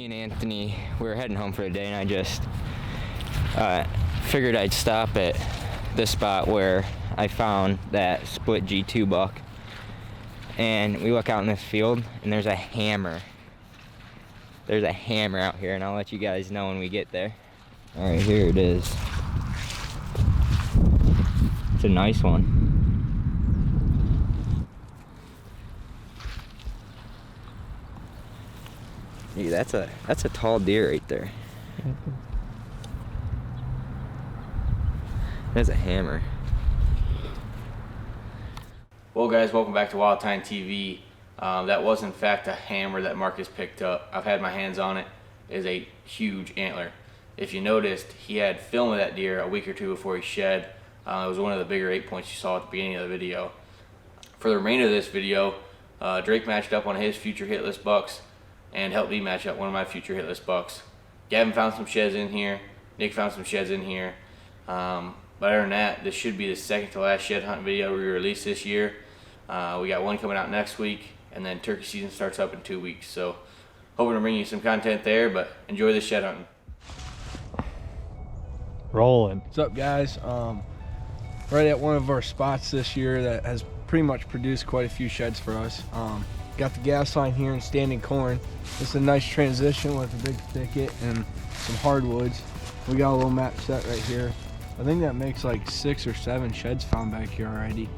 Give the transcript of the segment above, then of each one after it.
and Anthony, we were heading home for the day, and I just figured I'd stop at this spot where I found that split G2 buck. And we look out in this field, and there's a hammer. There's a hammer out here, and I'll let you guys know when we get there. All right, here it is. It's a nice one. Gee, that's a tall deer right there. That's a hammer. Well guys, welcome back to Wild Time TV. That was in fact a hammer that Marcus picked up. I've had my hands on it. It is a huge antler. If you noticed, he had film of that deer a week or two before he shed. It was one of the bigger 8 points you saw at the beginning of the video. For the remainder of this video, Drake matched up one of his future hit list bucks and helped me match up one of my future hit list bucks. Gavin found some sheds in here. Nick found some sheds in here. But other than that, this should be the second to last shed hunt video we release this year. We got one coming out next week, and then turkey season starts up in 2 weeks. So hoping to bring you some content there, but enjoy this shed hunting. Rolling. What's up, guys? Right at one of our spots this year that has pretty much produced quite a few sheds for us. Got the gas line here and standing corn. It's a nice transition with a big thicket and some hardwoods. We got a little map set right here. I think that makes like 6 or 7 sheds found back here already.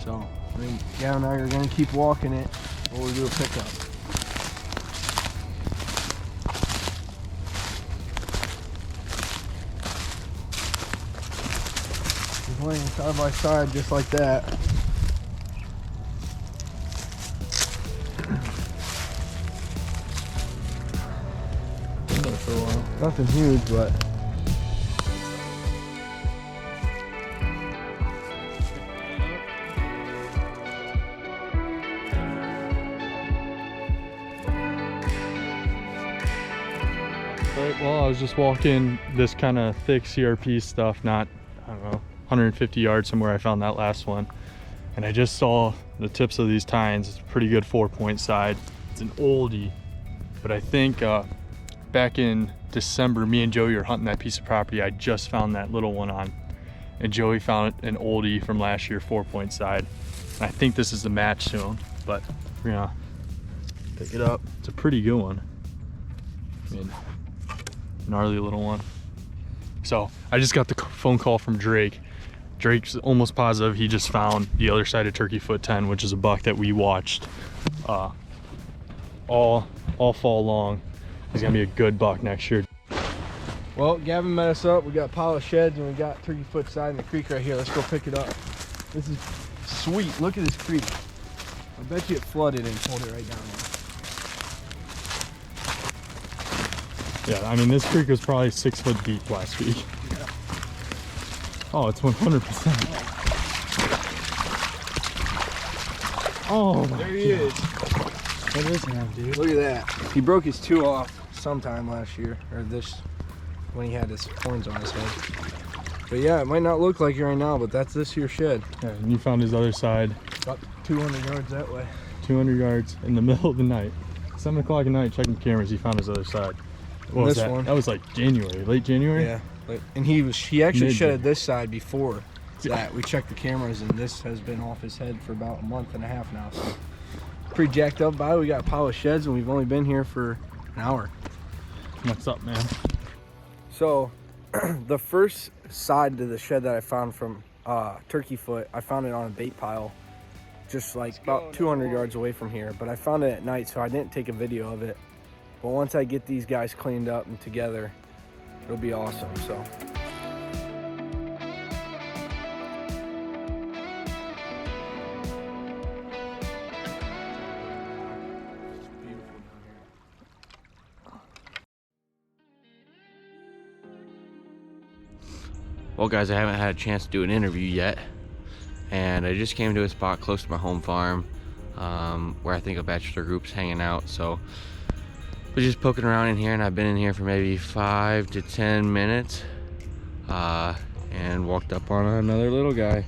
So I think Gavin and I are gonna keep walking it while we do a pickup. We're playing side by side just like that. For a while. Nothing huge, but Well, I was just walking this kind of thick CRP stuff, not, I don't know, 150 yards from where I found that last one. And I just saw the tips of these tines. It's a pretty good 4-point side. It's an oldie, but I think back in December, me and Joey were hunting that piece of property. I just found that little one on, and Joey found an oldie from last year, 4-point side. And I think this is the match soon, but we're gonna pick it up. It's a pretty good one. I mean, gnarly little one. So I just got the phone call from Drake. Drake's almost positive he just found the other side of Turkey Foot 10, which is a buck that we watched all fall long. He's gonna be a good buck next year. well, Gavin met us up. We got a pile of sheds and we got Turkey Foot side in the creek right here. Let's go pick it up. This is sweet. Look at this creek. I bet you it flooded and pulled it right down there. Yeah, I mean, this creek was probably 6 foot deep last week. Yeah. Oh, it's 100%. Oh, there he is. What is that, dude? Look at that. He broke his 2 off sometime last year, or this, when he had his horns on his head. But yeah, it might not look like it right now, but that's this year's shed. Yeah, and you found his other side. About 200 yards that way. 200 yards in the middle of the night. 7 o'clock at night, checking cameras, he found his other side. What was that? That was like January, late January? Yeah, and he actually shedded this side before that. We checked the cameras, and this has been off his head for about a month and a half now. So pretty jacked up by it. We got a pile of sheds, and we've only been here for an hour. What's up, man? So the first side to the shed that I found from Turkey Foot, I found it on a bait pile just like about 200 yards away from here, but I found it at night, so I didn't take a video of it. But once I get these guys cleaned up and together, it'll be awesome. So well guys, I haven't had a chance to do an interview yet, and I just came to a spot close to my home farm where I think a bachelor group's hanging out. So I was just poking around in here, and I've been in here for maybe 5 to 10 minutes and walked up on another little guy.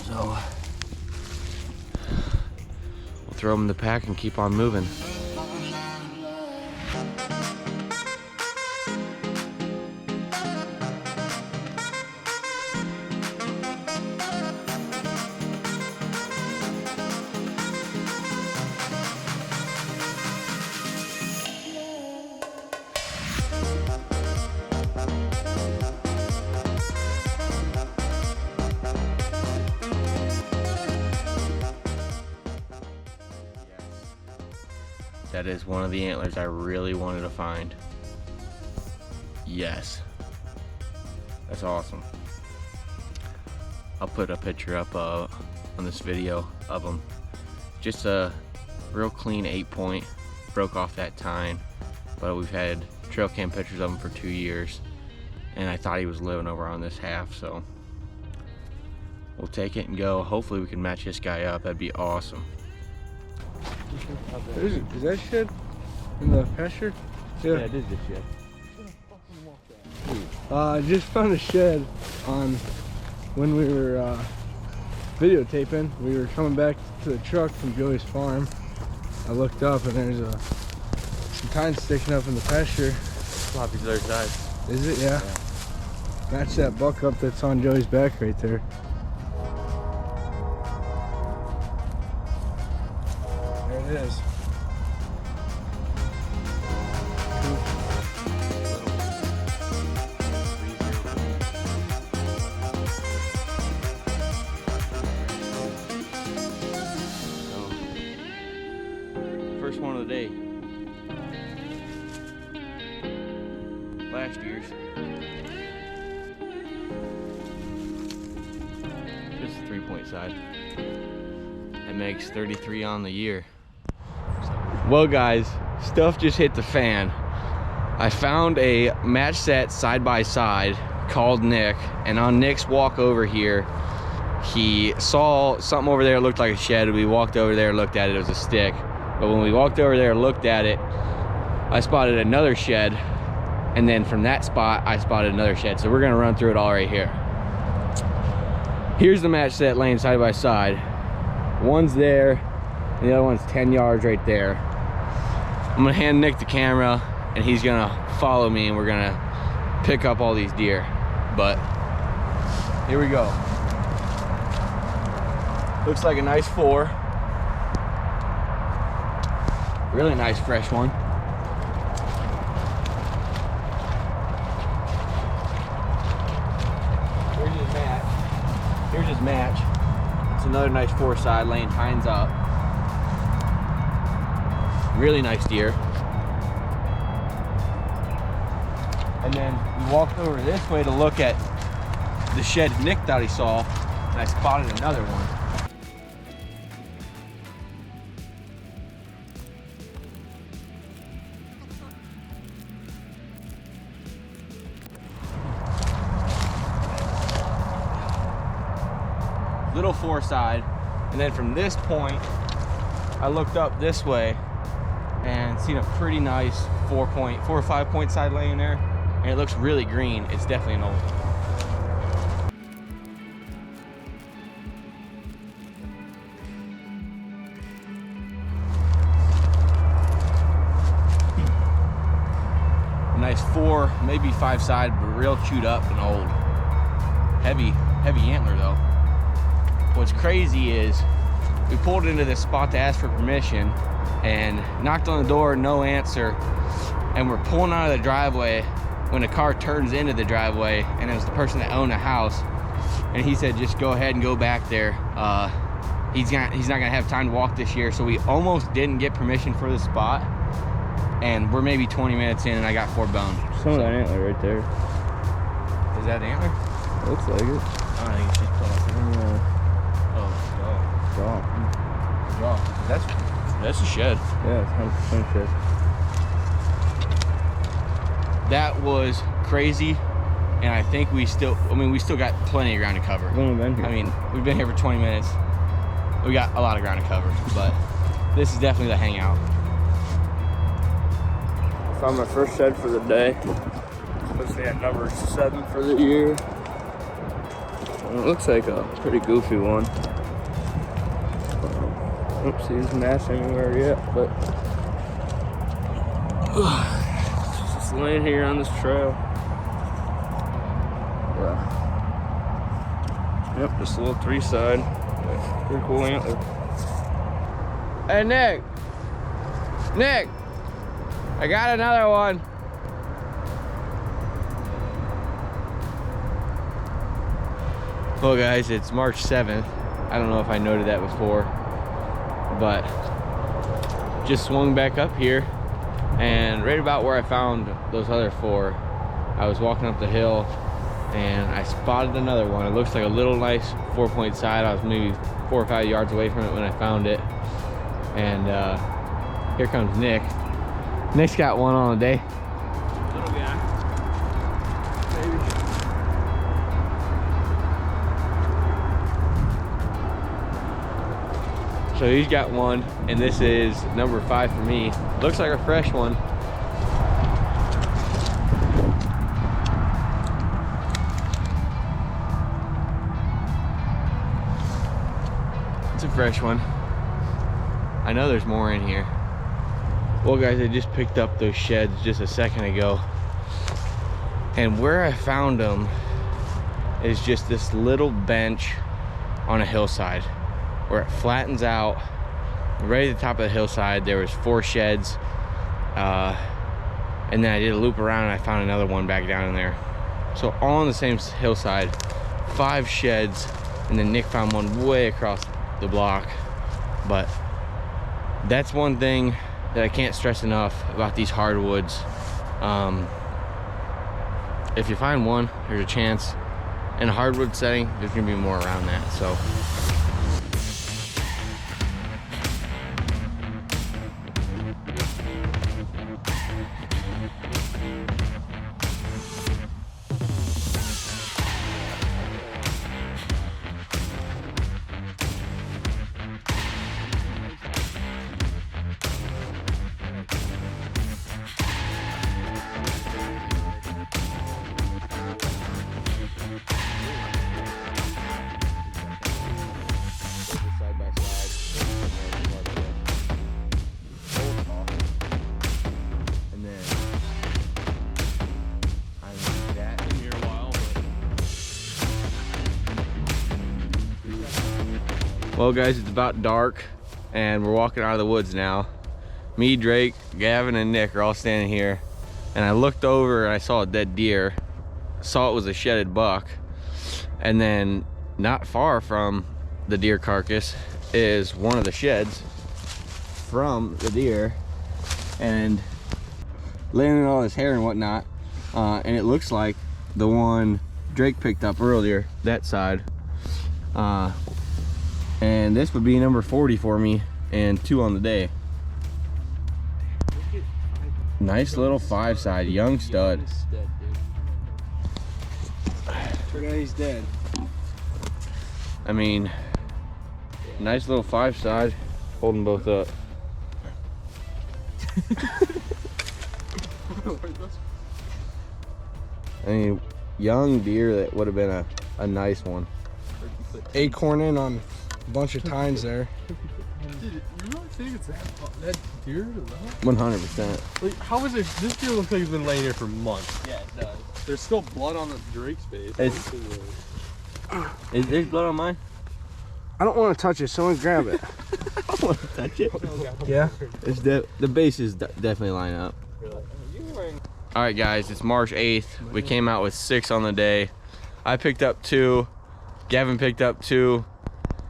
So we'll throw him in the pack and keep on moving. That is one of the antlers I really wanted to find. Yes. That's awesome. I'll put a picture up on this video of him. Just a real clean 8-point. Broke off that tine, but we've had trail cam pictures of him for 2 years, and I thought he was living over on this half, so we'll take it and go. Hopefully we can match this guy up. That'd be awesome. Is that shed in the pasture? Yeah, it is this shed. I just found a shed on when we were videotaping. We were coming back to the truck from Joey's farm. I looked up and there's some tines sticking up in the pasture. Floppy's the other side. Is it? Yeah. Match that buck up that's on Joey's back right there. There it is. First one of the day. Last year's. Just a 3-point side. That makes 33 on the year. Well guys, stuff just hit the fan. I found a match set side by side, called Nick, and on Nick's walk over here, he saw something over there that looked like a shed. We walked over there, looked at it, it was a stick. But when we walked over there and looked at it, I spotted another shed, and then from that spot, I spotted another shed. So we're gonna run through it all right here. Here's the match set laying side by side. One's there, and the other one's 10 yards right there. I'm gonna hand Nick the camera, and he's gonna follow me, and we're gonna pick up all these deer. But here we go. Looks like a nice 4. Really nice fresh one. Here's his match. Here's his match. It's another nice 4 side, laying tines up. Really nice deer. And then we walked over this way to look at the shed Nick thought he saw, and I spotted another one. Little 4 side, and then from this point I looked up this way and seen a pretty nice 4 or 5 point side laying there, and it looks really green. It's definitely an old one. A nice 4, maybe 5 side, but real chewed up and old. Heavy antler though. What's crazy is we pulled into this spot to ask for permission and knocked on the door, no answer. And we're pulling out of the driveway when a car turns into the driveway, and it was the person that owned the house. And he said, just go ahead and go back there. He's not gonna have time to walk this year. So we almost didn't get permission for the spot. And we're maybe 20 minutes in and I got 4 bone. Some of that antler right there. Is that antler? Looks like it. I don't think it's just Yeah. Draw. That's a shed. Yeah, it's 100% shed. That was crazy, and I think we still got plenty of ground to cover. We've only been here. I mean, we've been here for 20 minutes. We got a lot of ground to cover, but this is definitely the hangout. Found my first shed for the day. Supposed to be at number 7 for the year. It looks like a pretty goofy one. Don't see his mass anywhere yet, but just laying here on this trail. Yeah. Yep, just a little 3 side. Pretty cool antler. Hey, Nick, I got another one. Well, guys, it's March 7th. I don't know if I noted that before, but just swung back up here, and right about where I found those other 4, I was walking up the hill and I spotted another one. It looks like a little nice 4-point side. I was maybe 4 or 5 yards away from it when I found it. And here comes Nick. Nick's got one on the day. Little guy. Maybe. So he's got one, and this is number 5 for me. Looks like a fresh one. It's a fresh one. I know there's more in here. Well guys, I just picked up those sheds just a second ago, and where I found them is just this little bench on a hillside where it flattens out. Right at the top of the hillside there was 4 sheds, and then I did a loop around and I found another one back down in there. So all on the same hillside, 5 sheds, and then Nick found one way across the block. But that's one thing that I can't stress enough about these hardwoods. If you find one, there's a chance in a hardwood setting there's gonna be more around that. So well guys, it's about dark and we're walking out of the woods now. Me, Drake, Gavin, and Nick are all standing here, and I looked over and I saw a dead deer. Saw it was a shedded buck, and then not far from the deer carcass is one of the sheds from the deer, and laying in all his hair and whatnot, and it looks like the one Drake picked up earlier, that side. And this would be number 40 for me, and 2 on the day. Nice little 5 side, young stud. Turn out he's dead. I mean, nice little 5 side, holding both up. I mean, young deer that would have been a nice one. Acorning on a bunch of tines there. Dude, you really think it's that deer? 100%. Like, how is it? This deer looks like it's been laying here for months. Yeah, it does. There's still blood on the Drake's face. Is there blood on mine? I don't want to touch it. Someone grab it. I want to touch it. Yeah. It's the bases definitely line up. All right, guys, it's March 8th. We came out with 6 on the day. I picked up 2. Gavin picked up 2.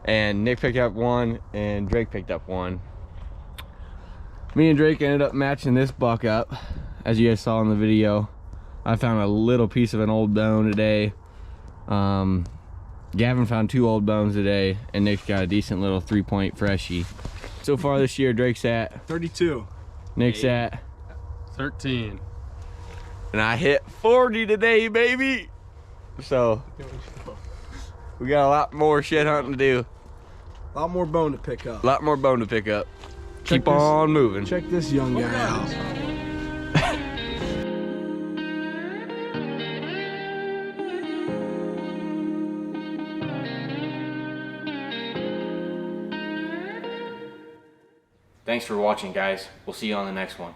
And Nick picked up 1, and Drake picked up 1. Me and Drake ended up matching this buck up, as you guys saw in the video. I found a little piece of an old bone today. Gavin found 2 old bones today, and Nick's got a decent little 3-point freshie. So far this year, Drake's at 32. Nick's at 13. and I hit 40 today, baby. So we got a lot more shed hunting to do. A lot more bone to pick up. A lot more bone to pick up. Check Keep this- on moving. Check this young guy out. Thanks for watching, guys. We'll see you on the next one.